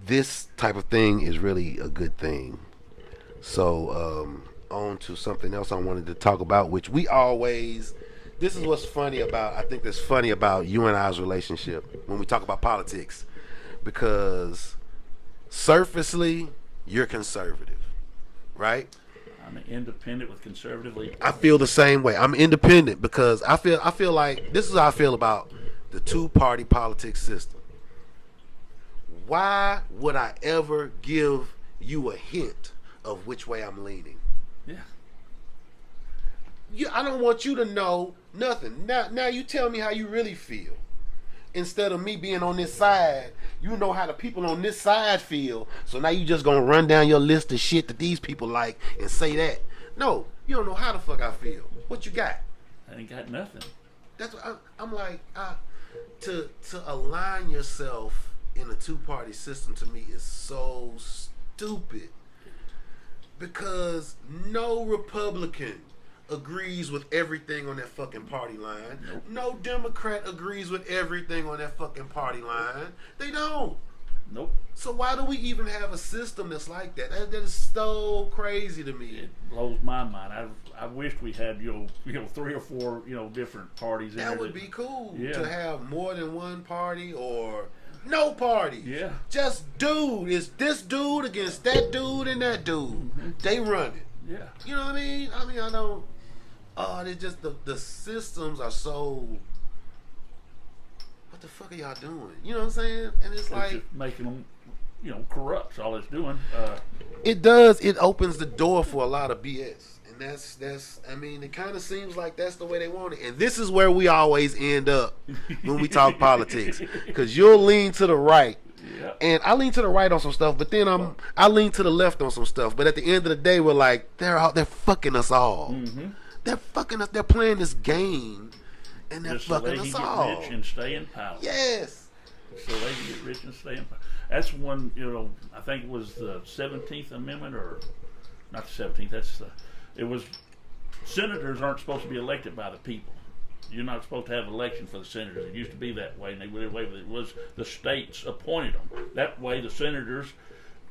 this type of thing is really a good thing. So on to something else I wanted to talk about, which we always. This is what's funny about. I think that's funny about you and I's relationship when we talk about politics, because surfacely you're conservative, right? I'm an independent with conservative leaning. I feel the same way. I'm independent because I feel like this is how I feel about the two-party politics system. Why would I ever give you a hint of which way I'm leaning? Yeah. I don't want you to know nothing. Now you tell me how you really feel. Instead of me being on this side, you know how the people on this side feel. So now you just gonna run down your list of shit that these people like and say that. No, you don't know how the fuck I feel. What you got? I ain't got nothing. That's what I'm like. To align yourself in a two-party system to me is so stupid, because no Republican agrees with everything on that fucking party line. Nope. No Democrat agrees with everything on that fucking party line. They don't. Nope. So why do we even have a system that's like that? That is so crazy to me. It blows my mind. I wished we had 3 or 4 different parties. In That there would be cool Yeah. to have more than one party or no party. Yeah. Just dude. It's this dude against that dude and that dude. Mm-hmm. They run it. Yeah. You know what I mean? I don't. Oh, they just the systems are so. What the fuck are y'all doing? You know what I'm saying? And it's like just making them, corrupt. That's all it's doing. it does. It opens the door for a lot of BS, and that's. I mean, it kind of seems like that's the way they want it. And this is where we always end up when we talk politics, because you'll lean to the right. Yeah. And I lean to the right on some stuff, but then I lean to the left on some stuff. But at the end of the day, we're like they're fucking us all. Mm-hmm. They're fucking us. They're playing this game, and they're Just so fucking they us can all. get rich and stay in power. Yes. So they can get rich and stay in power. That's one. I think it was the 17th Amendment, or not the 17th. It was senators aren't supposed to be elected by the people. You're not supposed to have an election for the senators. It used to be that way, and they went away with it. It was the states appointed them. That way, the senators,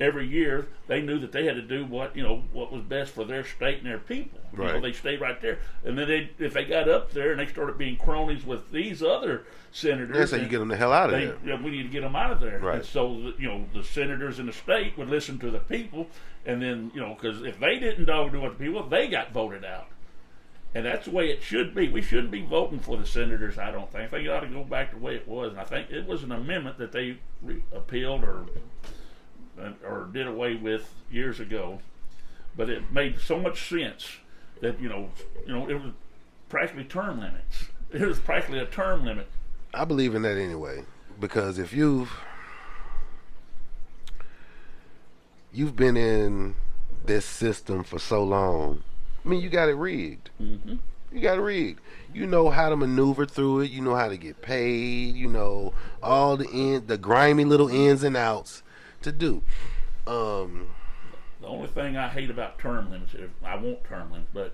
every year, they knew that they had to do what was best for their state and their people. Right. They stayed right there, and then if they got up there and they started being cronies with these other senators, That's how you get them the hell out of there. Yeah, we need to get them out of there. Right. And so the senators in the state would listen to the people, and then because if they didn't do what the people, they got voted out. And that's the way it should be. We shouldn't be voting for the senators, I don't think. I think it ought to go back to the way it was. And I think it was an amendment that they appealed or did away with years ago. But it made so much sense that, it was practically term limits. It was practically a term limit. I believe in that anyway, because if you've been in this system for so long, I mean, you got it rigged. Mm-hmm. You got it rigged. You know how to maneuver through it. You know how to get paid. You know all the grimy little ins and outs to do. The only thing I hate about term limits, I want term limits, but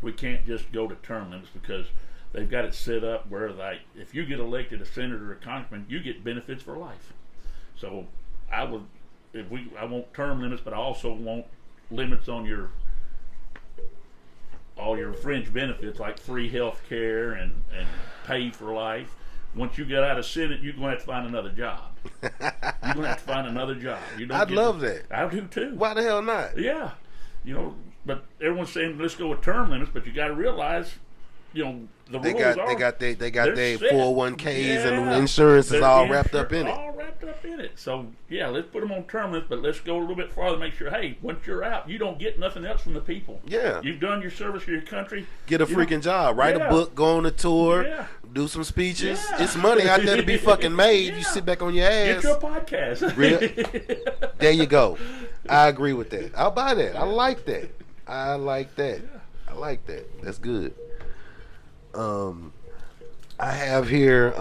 we can't just go to term limits because they've got it set up where, like, if you get elected a senator or a congressman, you get benefits for life. So I want term limits, but I also want limits on all your fringe benefits, like free health care and pay for life. Once you get out of Senate, you're going to have to find another job. You're going to have to find another job. I'd love that. I do too. Why the hell not? Yeah. But everyone's saying let's go with term limits, but you got to realize, the They rules got their they're set. 401ks and Yeah. insurance is all wrapped They're up in it. all wrapped up in it. So yeah, let's put them on term limits, but let's go a little bit farther. Make sure, hey, once you're out, you don't get nothing else from the people. Yeah. You've done your service for your country. Get a freaking job. Write Yeah. a book, go on a tour, Yeah. do some speeches. Yeah. It's money out there to be fucking made. Yeah. You sit back on your ass. Get your podcast. There you go. I agree with that. I'll buy that. I like that. I like that. I like that. That's good. I have here,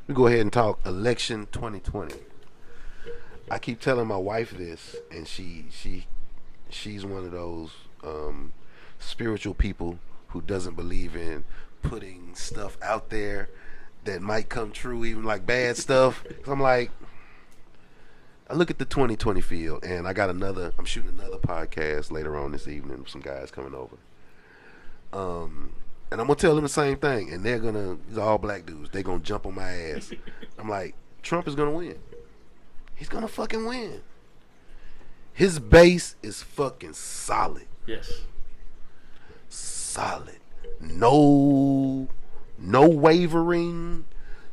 we go ahead and talk election 2020. I keep telling my wife this, and she's one of those spiritual people who doesn't believe in putting stuff out there that might come true, even like bad stuff. So I'm like, I look at the 2020 field, and I'm shooting another podcast later on this evening with some guys coming over. And I'm gonna tell them the same thing, and these are all black dudes. They're gonna jump on my ass. I'm like, Trump is gonna win. He's gonna fucking win. His base is fucking solid. Yes. Solid. No wavering.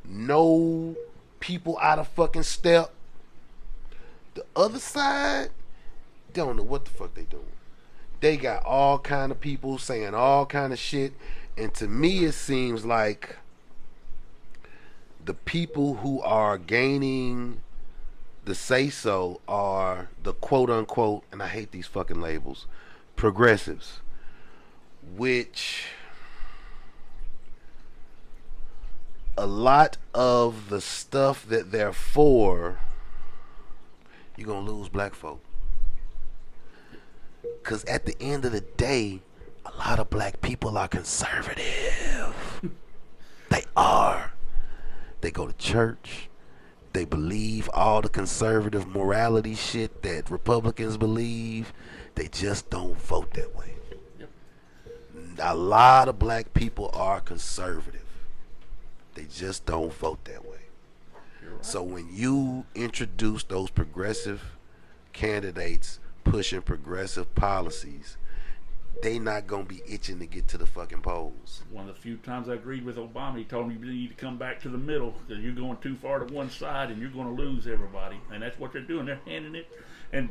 No people out of fucking step. The other side, they don't know what the fuck they doing. They got all kind of people saying all kind of shit, and to me it seems like the people who are gaining the say-so are the quote-unquote, and I hate these fucking labels, progressives, which a lot of the stuff that they're for, you're gonna lose black folk. Because at the end of the day, a lot of black people are conservative. They are. They go to church. They believe all the conservative morality shit that Republicans believe. They just don't vote that way. Yep. A lot of black people are conservative. They just don't vote that way. Right. So when you introduce those progressive candidates pushing progressive policies, they not gonna be itching to get to the fucking polls. One of the few times I agreed with Obama, he told me you need to come back to the middle because you're going too far to one side and you're going to lose everybody. And that's what they're doing. They're handing it. And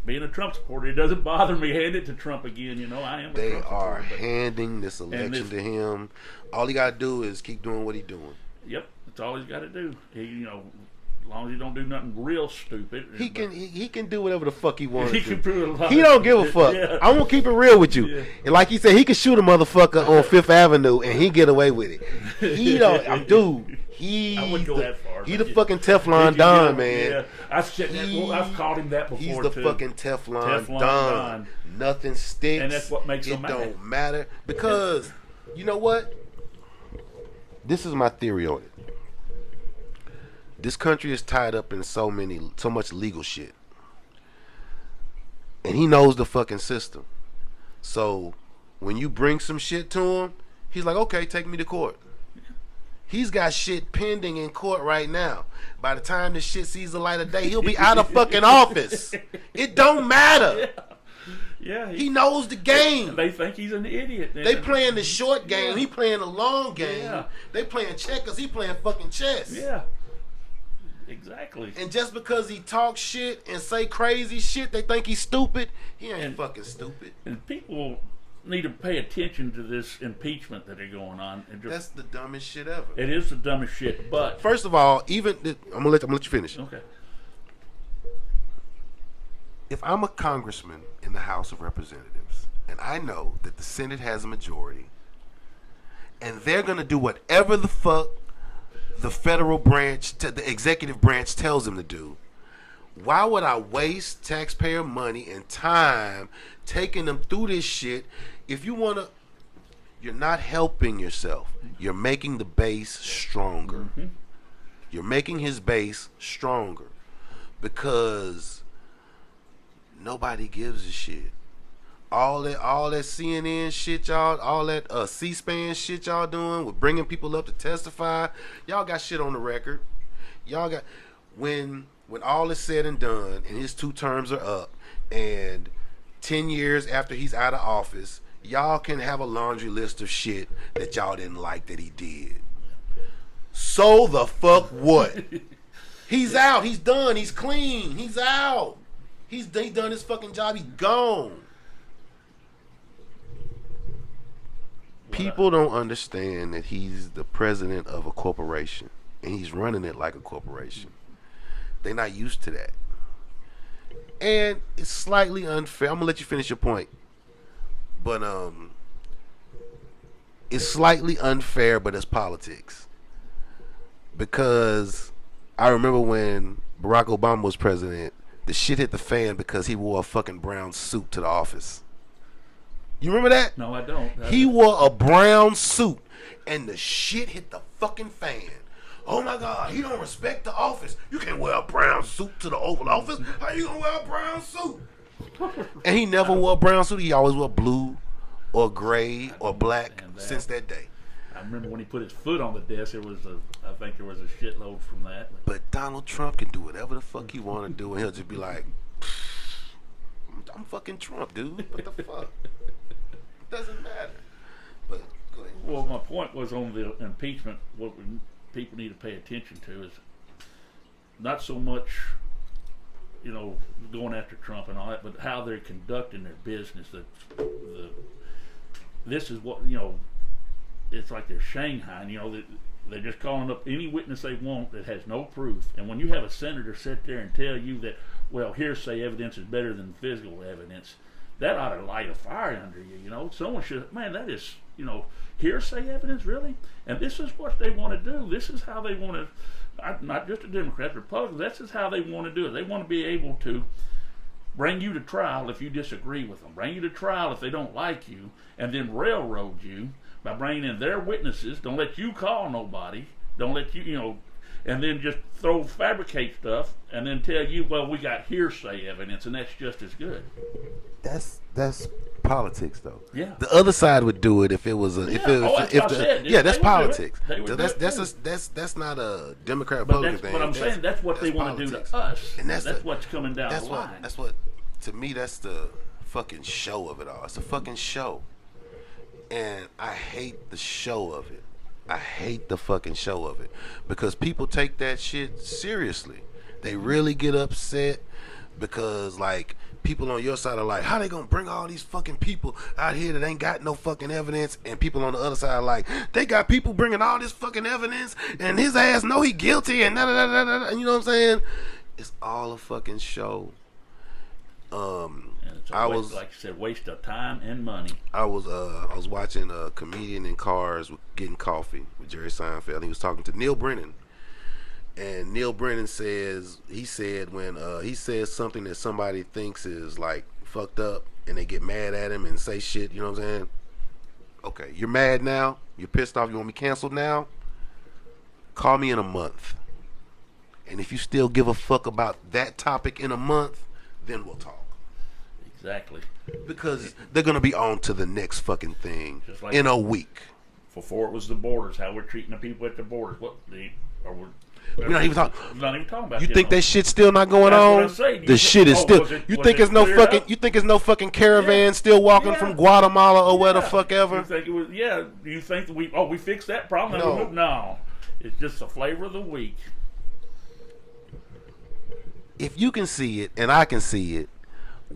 being a Trump supporter, it doesn't bother me. Hand it to Trump again. You know, I am. They a Trump are supporter, handing this election to him. All he got to do is keep doing what he's doing. Yep, that's all he's got to do. As long as he don't do nothing real stupid. He can do whatever the fuck he wants to. Can prove a lot. He don't give a fuck. Yeah. I'm gonna keep it real with you. Yeah. And like he said, he can shoot a motherfucker on Fifth Avenue and he get away with it. He don't, dude. I wouldn't go that far. He the fucking Teflon Don, man. Yeah, I've called him that before. He's the too. fucking Teflon Don. Nothing sticks. And that's what makes him mad. It don't matter because you know what? This is my theory on it. This country is tied up in so much legal shit. And he knows the fucking system. So when you bring some shit to him, he's like, okay, take me to court. He's got shit pending in court right now. By the time this shit sees the light of day, he'll be out of fucking office. It don't matter. Yeah. He knows the game. They think he's an idiot. They playing the short game. He playing the long game. Yeah. They playing checkers. He playing fucking chess. Yeah. Exactly. And just because he talks shit and say crazy shit, they think he's stupid. He ain't fucking stupid. And people need to pay attention to this impeachment that are going on. That's the dumbest shit ever. It is the dumbest shit. But first of all, I'm gonna let you finish. Okay. If I'm a congressman in the House of Representatives and I know that the Senate has a majority and they're gonna do whatever the fuck the federal branch, the executive branch tells them to do, why would I waste taxpayer money and time taking them through this shit? If you want to, you're not helping yourself. You're making the base stronger. Mm-hmm. You're making his base stronger because nobody gives a shit. All that CNN shit y'all, all that C-SPAN shit y'all doing with bringing people up to testify, y'all got shit on the record. Y'all got when all is said and done and his 2 terms are up and 10 years after he's out of office, y'all can have a laundry list of shit that y'all didn't like that he did. So the fuck what? He's out. He's done. He's clean. He's out. He's done his fucking job. He's gone. People don't understand that he's the president of a corporation and he's running it like a corporation. They're not used to that. And it's slightly unfair. I'm gonna let you finish your point. But it's slightly unfair, but it's politics. Because I remember when Barack Obama was president, the shit hit the fan because he wore a fucking brown suit to the office. You remember that? No, I don't. He wore a brown suit and the shit hit the fucking fan. Oh my God, he don't respect the office. You can't wear a brown brown suit to the Oval Office. How you gonna wear a brown suit? And he never wore a brown suit. He always wore blue or gray or black since that day. I remember when he put his foot on the desk, I think there was a shitload from that. But Donald Trump can do whatever the fuck he want to do, and he'll just be like, I'm fucking Trump, dude. What the fuck? Doesn't matter. But go ahead. Well, my point was on the impeachment. What people need to pay attention to is not so much, going after Trump and all that, but how they're conducting their business. This is what it's like they're Shanghai. They're just calling up any witness they want that has no proof. And when you have a senator sit there and tell you that, well, hearsay evidence is better than physical evidence, that ought to light a fire under you. Someone should, man, that is, hearsay evidence, really? And this is what they want to do. This is how they want to, not just the Democrats, Republicans, this is how they want to do it. They want to be able to bring you to trial if you disagree with them, bring you to trial if they don't like you, and then railroad you by bringing in their witnesses. Don't let you call nobody. Don't let you, and then just fabricate stuff, and then tell you, well, we got hearsay evidence, and that's just as good. That's politics, though. Yeah. The other side would do it if it was that's politics. That's not a Democrat Republican thing. But I'm saying that's what they want to do to us, and that's what's coming down the line. That's what, to me, that's the fucking show of it all. It's a fucking show, and I hate the show of it. I hate the fucking show of it because people take that shit seriously. They really get upset because, like, people on your side are like, how they gonna bring all these fucking people out here that ain't got no fucking evidence? And people on the other side are like, they got people bringing all this fucking evidence and his ass know he guilty and and you know what I'm saying? It's all a fucking show. Like you said, waste of time and money. I was watching a comedian in cars getting coffee with Jerry Seinfeld. He was talking to Neil Brennan. And Neil Brennan said when he says something that somebody thinks is like fucked up and they get mad at him and say shit, you know what I'm saying? Okay, you're mad now? You're pissed off? You want me canceled now? Call me in a month. And if you still give a fuck about that topic in a month, then we'll talk. Exactly. Because they're going to be on to the next fucking thing like in a week. Before it was the borders, how we're treating the people at the borders. We're not even talking about. You think that shit's still not going on? The shit is still. You think there's no fucking caravan still walking from Guatemala or where the fuck ever? You think it was? Yeah. You think that we fixed that problem? No. It's just the flavor of the week. If you can see it and I can see it,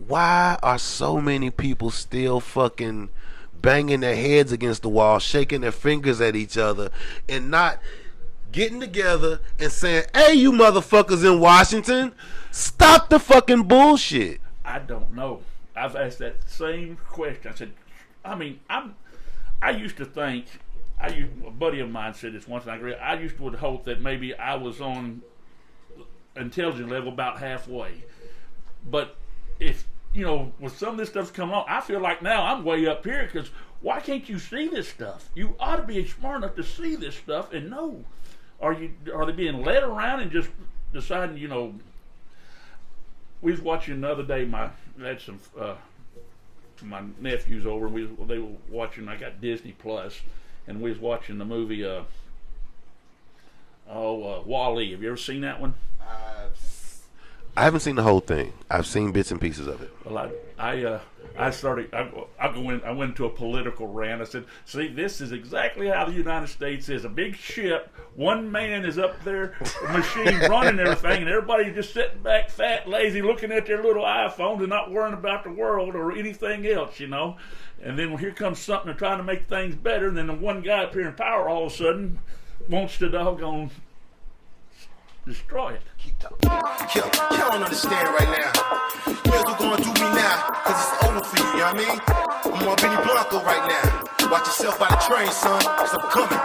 why are so many people still fucking banging their heads against the wall, shaking their fingers at each other, and not getting together and saying, hey, you motherfuckers in Washington, stop the fucking bullshit? I don't know. I've asked that same question. I said, I used to think, a buddy of mine said this once, and I agree, I used to would hope that maybe I was on intelligence level about halfway. But if, with some of this stuff's coming on, I feel like now I'm way up here because why can't you see this stuff? You ought to be smart enough to see this stuff and know. Are they being led around and just deciding, we was watching the other day, I had some my nephews over, and they were watching, I got Disney Plus, and we was watching the movie Wall-E. Have you ever seen that one? I haven't seen the whole thing. I've seen bits and pieces of it. Well, I went into a political rant. I said, see, this is exactly how the United States is. A big ship, one man is up there, a machine running everything, and everybody just sitting back, fat, lazy, looking at their little iPhones and not worrying about the world or anything else, And then here comes something to try to make things better, and then the one guy up here in power all of a sudden wants to doggone destroy it. Keep talking. Y'all don't understand right now. You know what's going through me now, because it's over for you, you know what I mean? I'm on Benny Blanco right now. Watch yourself by the train, son, because I'm coming.